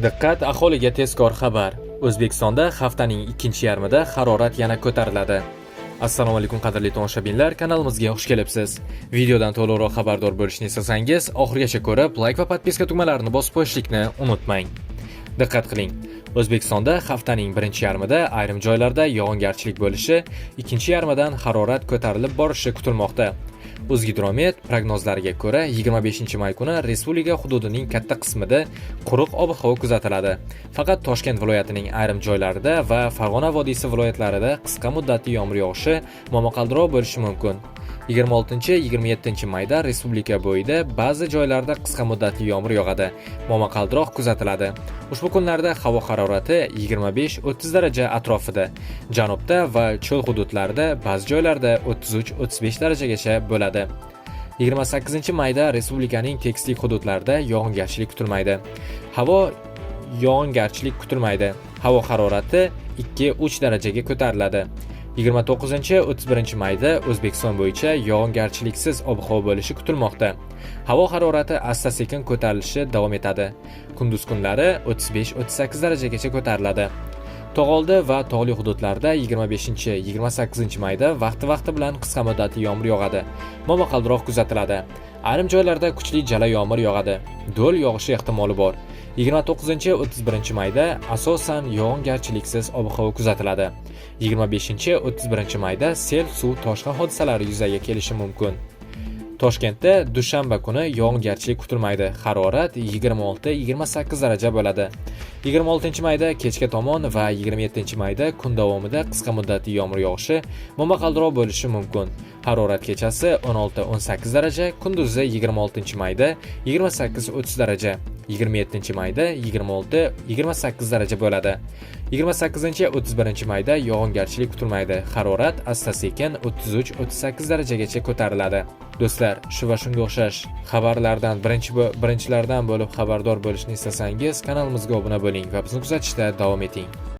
Diqqat, aholiga tezkor xabar. O'zbekistonda haftaning ikkinchi yarmida harorat yana ko'tariladi. Assalomu alaykum qadrli tomoshabinlar, kanalimizga xush kelibsiz. Videodan to'liqroq xabardor bo'lishni istasangiz, oxirigacha ko'rib, like va podpiska tugmalarini bosib qo'yishlikni unutmang. Diqqat qiling. O'zbekistonda haftaning birinchi yarmida ayrim joylarda yog'ingarchilik bo'lishi, ikkinchi yarmidan harorat ko'tarilib borishi kutilmoqda. O'zgidromet prognozlariga ko'ra 25-may kuni respublika hududining katta qismida quruq ob-havo kuzatiladi. Faqat Toshkent viloyatining ayrim joylarida va Farg'ona vodiysi viloyatlarida qisqa muddatli yomg'ir yog'ishi momaqaldiroq bo'lishi mumkin. 26-27 mayda respublika bo'yida ba'zi joylarda qisqa muddatli yomg'ir yog'adi. Momaqaldiroq kuzatiladi. Ushbu kunlarda havo harorati 25-30 daraja atrofida. Janubda va cho'l hududlarida ba'zi joylarda 33-35 darajagacha bo'ladi. 28-mayda respublikaning tekislik hududlarida yog'ingarchilik kutilmaydi. Havo harorati 2-3 darajaga ko'tariladi. 29-31 mayda O'zbekiston bo'yicha yog'ingarchiliksiz ob-havo bo'lishi kutilmoqda. Havo harorati asta-sekin ko'tarilishi davom etadi. Kunduz kunlari 35-38 darajagacha ko'tariladi. Tog'oldi va tog'li hududlarda 25-28 mayda vaqti bilan qisqa muddatli yomg'ir yog'adi. Momaqaldiroq kuzatiladi. Ayrim joylarda kuchli jala yomg'ir yog'adi. Do'l yog'ishi ehtimoli bor. 29-31 mayda asosan yog'ingarchiliksiz ob-havo kuzatiladi. 25-31 mayda sel, suv, toshqin hodisalari yuzaga kelishi mumkin. Toshkentda dushanba kuni yog'ingarchilik kutilmaydi. Harorat 26-28 daraja bo'ladi. 26-mayda kechga tomon va 27-mayda kun davomida qisqa muddatli yomg'ir yog'ishi momaqaldiroq bo'lishi mumkin. Harorat kechasi 16-18 daraja, kunduzi 26-mayda 28-30 daraja, 27-mayda 26-28 daraja bo'ladi. 28-31 mayda yog'ingarchilik kutilmaydi. Harorat asta-sekin 33-38 darajagacha ko'tariladi. Do'stlar, shu va shunga o'xshash xabarlardan birinchilardan bo'lib xabardor bo'lishni istasangiz, kanalimizga obuna bo'ling va bizni kuzatishda davom eting.